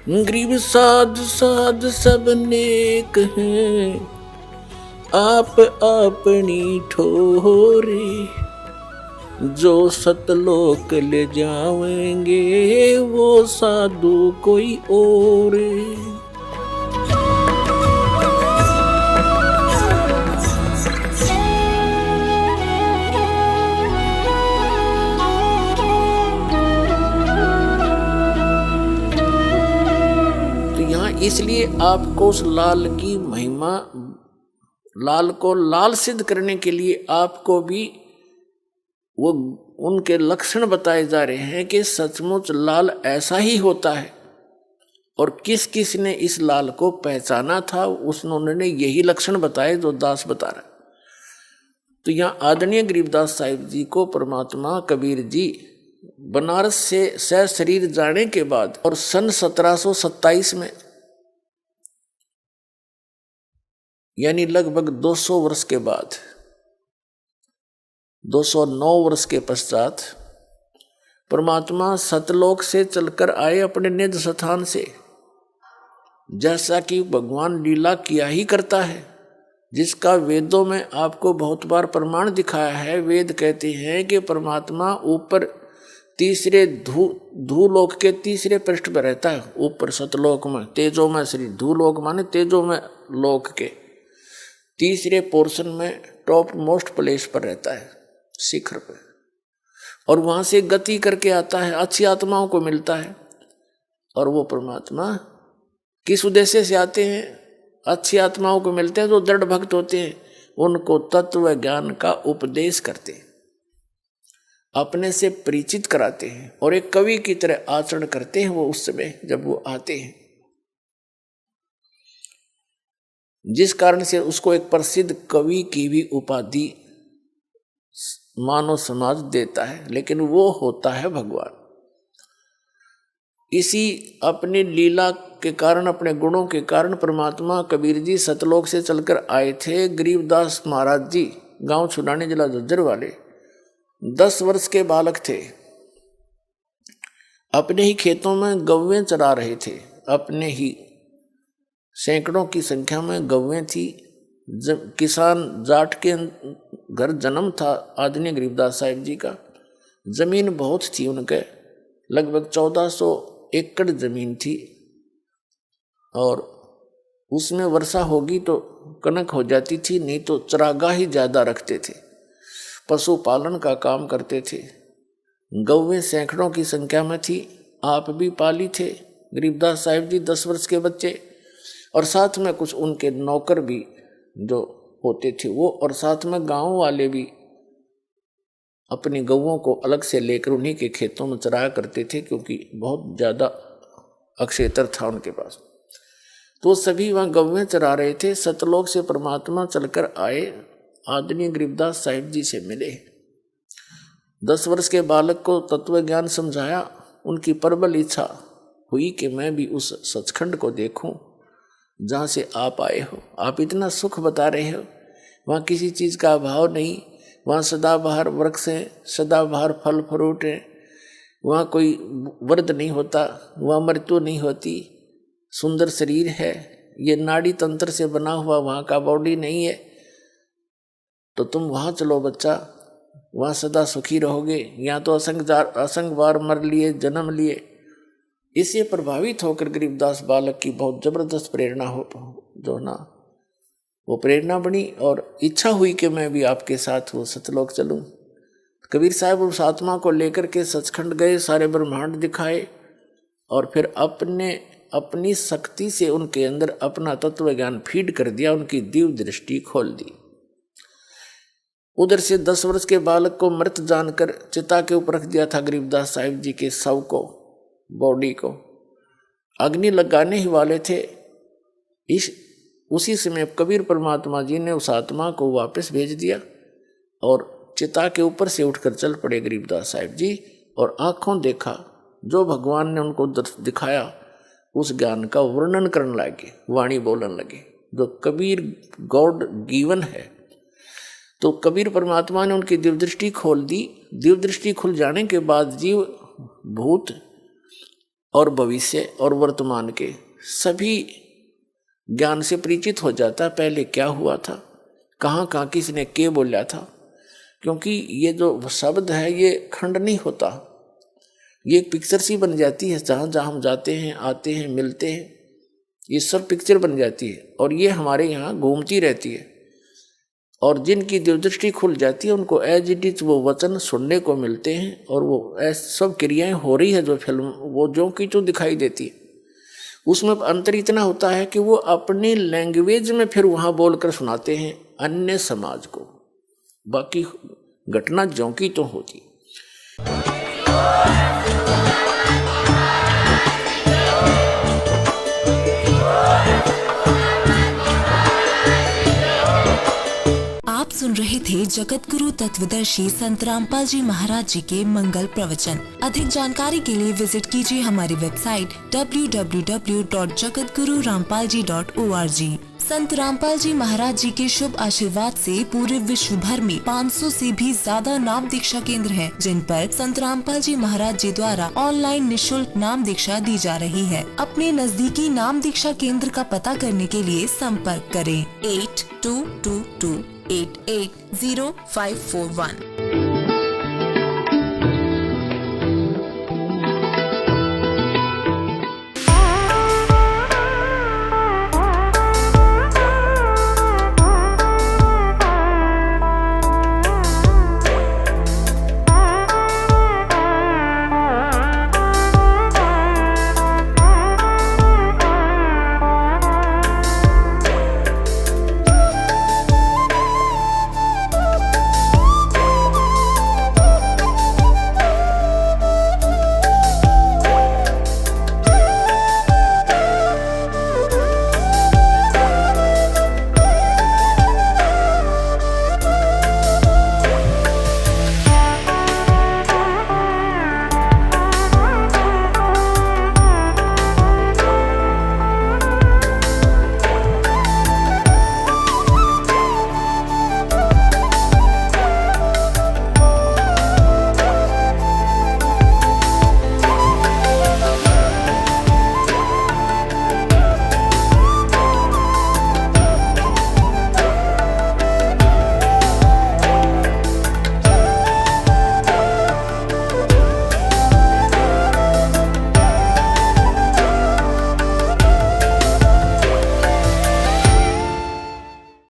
गरीब साध साध सब नेक हैं, आप अपनी ठोरे, जो सतलोक ले जाएंगे वो साधु कोई और। इसलिए आपको उस लाल की महिमा, लाल को लाल सिद्ध करने के लिए आपको भी वो उनके लक्षण बताए जा रहे हैं कि सचमुच लाल ऐसा ही होता है। और किस किस ने इस लाल को पहचाना था, उन्होंने यही लक्षण बताए जो दास बता रहा है। तो यहाँ आदरणीय गरीबदास साहिब जी को परमात्मा कबीर जी बनारस से सह शरीर जाने के बाद और सन 1727 में, यानी लगभग 200 वर्ष के बाद, 209 वर्ष के पश्चात परमात्मा सतलोक से चलकर आए अपने निज स्थान से। जैसा कि भगवान लीला किया ही करता है, जिसका वेदों में आपको बहुत बार प्रमाण दिखाया है। वेद कहते हैं कि परमात्मा ऊपर तीसरे धूलोक के तीसरे पृष्ठ पर रहता है, ऊपर सतलोक में, तेजो में श्री धूलोक माने तेजो में लोक के तीसरे पोर्शन में टॉप मोस्ट प्लेस पर रहता है, शिखर पर, और वहां से गति करके आता है, अच्छी आत्माओं को मिलता है। और वो परमात्मा किस उद्देश्य से आते हैं? अच्छी आत्माओं को मिलते हैं जो दृढ़ भक्त होते हैं, उनको तत्व ज्ञान का उपदेश करते हैं, अपने से परिचित कराते हैं और एक कवि की तरह आचरण करते हैं वो उस समय जब वो आते हैं, जिस कारण से उसको एक प्रसिद्ध कवि की भी उपाधि मानव समाज देता है। लेकिन वो होता है भगवान। इसी अपनी लीला के कारण, अपने गुणों के कारण परमात्मा कबीर जी सतलोक से चलकर आए थे। गरीबदास महाराज जी गांव छुड़ाने जिला झज्जर वाले 10 वर्ष के बालक थे। अपने ही खेतों में गौवें चरा रहे थे, अपने ही सैकड़ों की संख्या में गौवें थी। किसान जाट के घर जन्म था आदरणीय गरीबदास साहिब जी का। जमीन बहुत थी उनके, लगभग 1400 एकड़ जमीन थी, और उसमें वर्षा होगी तो कनक हो जाती थी, नहीं तो चरागाह ही ज्यादा रखते थे, पशुपालन का काम करते थे। गौवें सैकड़ों की संख्या में थी। आप भी पाली थे गरीबदास साहिब जी, 10 वर्ष के बच्चे, और साथ में कुछ उनके नौकर भी जो होते थे वो, और साथ में गांव वाले भी अपनी गौओं को अलग से लेकर उन्हीं के खेतों में चराया करते थे, क्योंकि बहुत ज़्यादा अक्षेत्र था उनके पास। तो सभी वहाँ गौवें चरा रहे थे। सतलोक से परमात्मा चलकर आए, आदरणीय गरीबदास साहिब जी से मिले। 10 वर्ष के बालक को तत्व ज्ञान समझाया। उनकी प्रबल इच्छा हुई कि मैं भी उस सचखंड को देखूं जहाँ से आप आए हो। आप इतना सुख बता रहे हो, वहाँ किसी चीज़ का अभाव नहीं, वहाँ सदाबहार वृक्ष हैं, सदाबहार फल फ्रूट हैं, वहाँ कोई वर्द नहीं होता, वहाँ मृत्यु नहीं होती, सुंदर शरीर है, ये नाड़ी तंत्र से बना हुआ वहाँ का बॉडी नहीं है। तो तुम वहाँ चलो बच्चा, वहाँ सदा सुखी रहोगे। यहाँ तो असंग बार मर लिए, जन्म लिए। इससे प्रभावित होकर गरीबदास बालक की बहुत जबरदस्त प्रेरणा जो ना वो प्रेरणा बनी, और इच्छा हुई कि मैं भी आपके साथ वो सतलोक चलूं। कबीर साहब उस आत्मा को लेकर के सचखंड गए, सारे ब्रह्मांड दिखाए, और फिर अपनी शक्ति से उनके अंदर अपना तत्व ज्ञान फीड कर दिया, उनकी दिव्य दृष्टि खोल दी। उधर से 10 वर्ष के बालक को मृत जानकर चिता के ऊपर रख दिया था गरीबदास साहिब जी के शव को, बॉडी को अग्नि लगाने ही वाले थे। उसी समय कबीर परमात्मा जी ने उस आत्मा को वापस भेज दिया, और चिता के ऊपर से उठकर चल पड़े गरीबदास साहिब जी, और आंखों देखा जो भगवान ने उनको दिखाया, उस ज्ञान का वर्णन करने लगे, वाणी बोलने लगे, जो कबीर गॉड गिवन है। तो कबीर परमात्मा ने उनकी दिव्य दृष्टि खोल दी। दिव्य दृष्टि खुल जाने के बाद जीव भूत और भविष्य और वर्तमान के सभी ज्ञान से परिचित हो जाता है। पहले क्या हुआ था, कहाँ कहाँ किसने क्या बोला था, क्योंकि ये जो शब्द है ये खंड नहीं होता, ये एक पिक्चर सी बन जाती है। जहाँ जहाँ हम जाते हैं, आते हैं, मिलते हैं, ये सब पिक्चर बन जाती है और ये हमारे यहाँ घूमती रहती है। और जिनकी दिलदृष्टि खुल जाती है उनको एज इट इज वो वचन सुनने को मिलते हैं और वो ऐसी सब क्रियाएं हो रही है जो फिल्म वो जो की तो दिखाई देती है। उसमें अंतर इतना होता है कि वो अपनी लैंग्वेज में फिर वहाँ बोलकर सुनाते हैं अन्य समाज को, बाकी घटना ज्यों की तो होती। आप सुन रहे थे जगत गुरु तत्वदर्शी संत रामपाल जी महाराज जी के मंगल प्रवचन। अधिक जानकारी के लिए विजिट कीजिए हमारी वेबसाइट www.jagatgururampalji.org। संत रामपाल जी महाराज जी के शुभ आशीर्वाद से पूरे विश्व भर में 500 से भी ज्यादा नाम दीक्षा केंद्र हैं, जिन पर संत रामपाल जी महाराज जी द्वारा ऑनलाइन निशुल्क नाम दीक्षा दी जा रही है। अपने नजदीकी नाम दीक्षा केंद्र का पता करने के लिए संपर्क करें 8222880541।